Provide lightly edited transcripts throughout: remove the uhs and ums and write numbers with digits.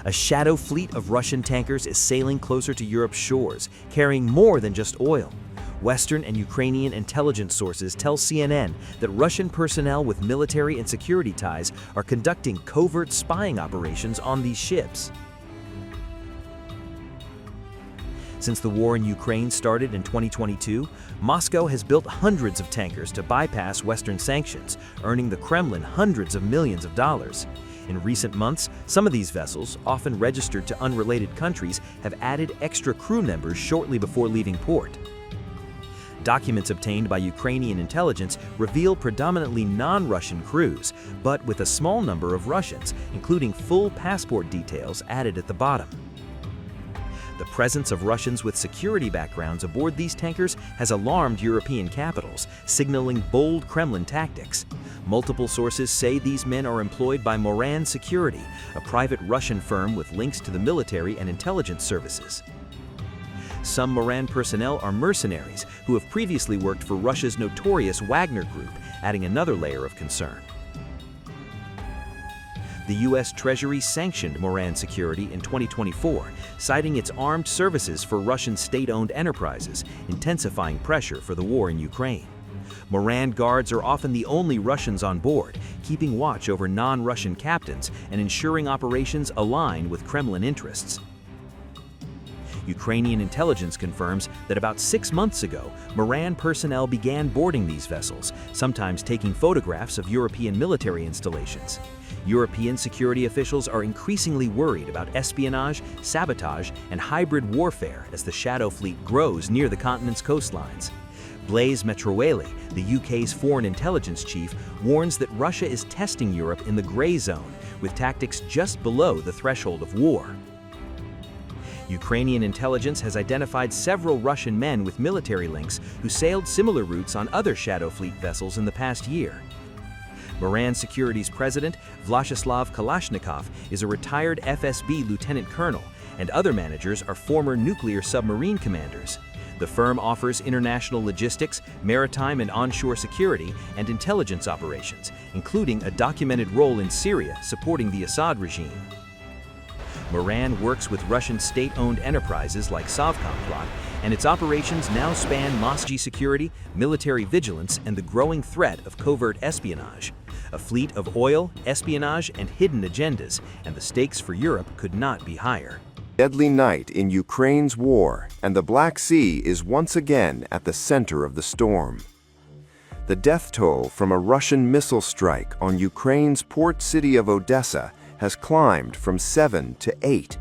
A shadow fleet of Russian tankers is sailing closer to Europe's shores, carrying more than just oil. Western and Ukrainian intelligence sources tell CNN that Russian personnel with military and security ties are conducting covert spying operations on these ships. Since the war in Ukraine started in 2022, Moscow has built hundreds of tankers to bypass Western sanctions, earning the Kremlin hundreds of millions of dollars. In recent months, some of these vessels, often registered to unrelated countries, have added extra crew members shortly before leaving port. Documents obtained by Ukrainian intelligence reveal predominantly non-Russian crews, but with a small number of Russians, including full passport details added at the bottom. The presence of Russians with security backgrounds aboard these tankers has alarmed European capitals, signaling bold Kremlin tactics. Multiple sources say these men are employed by Moran Security, a private Russian firm with links to the military and intelligence services. Some Moran personnel are mercenaries who have previously worked for Russia's notorious Wagner Group, adding another layer of concern. The U.S. Treasury sanctioned Moran Security in 2024, citing its armed services for Russian state-owned enterprises, intensifying pressure for the war in Ukraine. Moran guards are often the only Russians on board, keeping watch over non-Russian captains and ensuring operations align with Kremlin interests. Ukrainian intelligence confirms that about 6 months ago, Moran personnel began boarding these vessels, sometimes taking photographs of European military installations. European security officials are increasingly worried about espionage, sabotage, and hybrid warfare as the shadow fleet grows near the continent's coastlines. Blaise Metroeli, the UK's foreign intelligence chief, warns that Russia is testing Europe in the gray zone, with tactics just below the threshold of war. Ukrainian intelligence has identified several Russian men with military links who sailed similar routes on other Shadow Fleet vessels in the past year. Moran Security's president, Vyacheslav Kalashnikov, is a retired FSB lieutenant colonel, and other managers are former nuclear submarine commanders. The firm offers international logistics, maritime and onshore security, and intelligence operations, including a documented role in Syria supporting the Assad regime. Moran works with Russian state-owned enterprises like Sovcomplot, and its operations now span Moscow security, military vigilance, and the growing threat of covert espionage. A fleet of oil, espionage, and hidden agendas, and the stakes for Europe could not be higher. Deadly night in Ukraine's war, and the Black Sea is once again at the center of the storm. The death toll from a Russian missile strike on Ukraine's port city of Odessa has climbed from 7 to 8.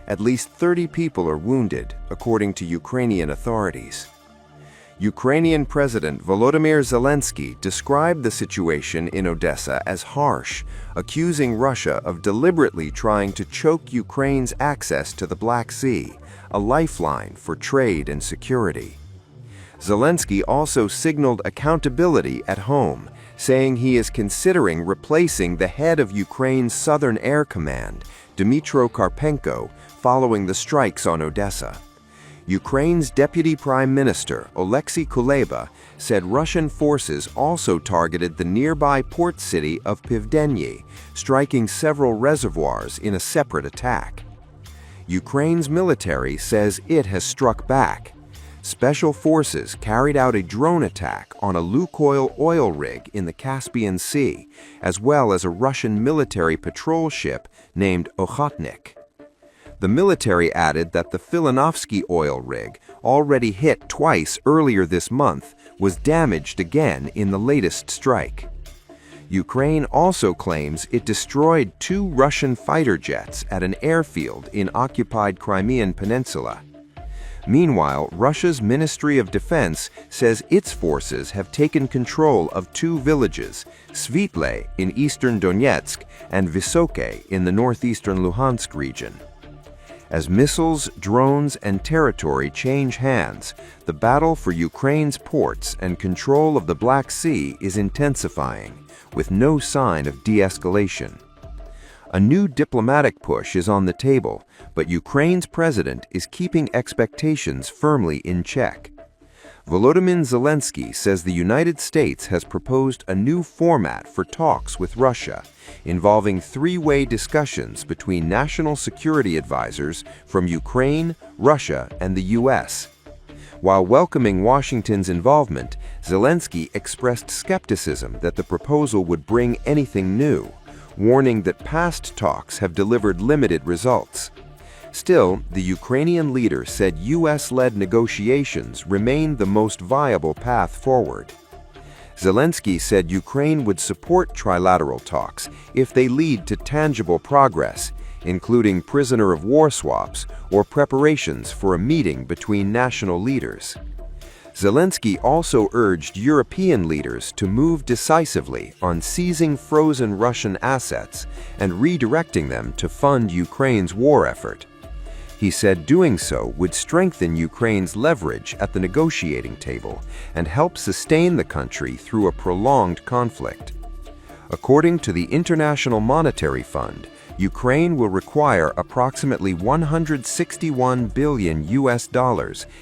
At least 30 people are wounded, according to Ukrainian authorities. Ukrainian President Volodymyr Zelensky described the situation in Odessa as harsh, accusing Russia of deliberately trying to choke Ukraine's access to the Black Sea, a lifeline for trade and security. Zelensky also signaled accountability at home, saying he is considering replacing the head of Ukraine's Southern Air Command, Dmytro Karpenko, following the strikes on Odessa. Ukraine's Deputy Prime Minister, Oleksiy Kuleba, said Russian forces also targeted the nearby port city of Pivdeny, striking several reservoirs in a separate attack. Ukraine's military says it has struck back. Special forces carried out a drone attack on a Lukoil oil rig in the Caspian Sea, as well as a Russian military patrol ship named Okhotnik. The military added that the Filanovsky oil rig, already hit twice earlier this month, was damaged again in the latest strike. Ukraine also claims it destroyed 2 Russian fighter jets at an airfield in occupied Crimean Peninsula. Meanwhile, Russia's Ministry of Defense says its forces have taken control of 2 villages, Svitle in eastern Donetsk and Vysoke in the northeastern Luhansk region. As missiles, drones, and territory change hands, the battle for Ukraine's ports and control of the Black Sea is intensifying, with no sign of de-escalation. A new diplomatic push is on the table, but Ukraine's president is keeping expectations firmly in check. Volodymyr Zelensky says the United States has proposed a new format for talks with Russia, involving three-way discussions between national security advisors from Ukraine, Russia, and the U.S. While welcoming Washington's involvement, Zelensky expressed skepticism that the proposal would bring anything new, warning that past talks have delivered limited results. Still, the Ukrainian leader said U.S.-led negotiations remain the most viable path forward. Zelensky said Ukraine would support trilateral talks if they lead to tangible progress, including prisoner of war swaps or preparations for a meeting between national leaders. Zelensky also urged European leaders to move decisively on seizing frozen Russian assets and redirecting them to fund Ukraine's war effort. He said doing so would strengthen Ukraine's leverage at the negotiating table and help sustain the country through a prolonged conflict. According to the International Monetary Fund, Ukraine will require approximately $161 billion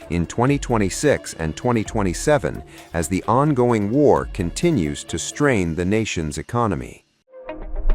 in 2026 and 2027 as the ongoing war continues to strain the nation's economy.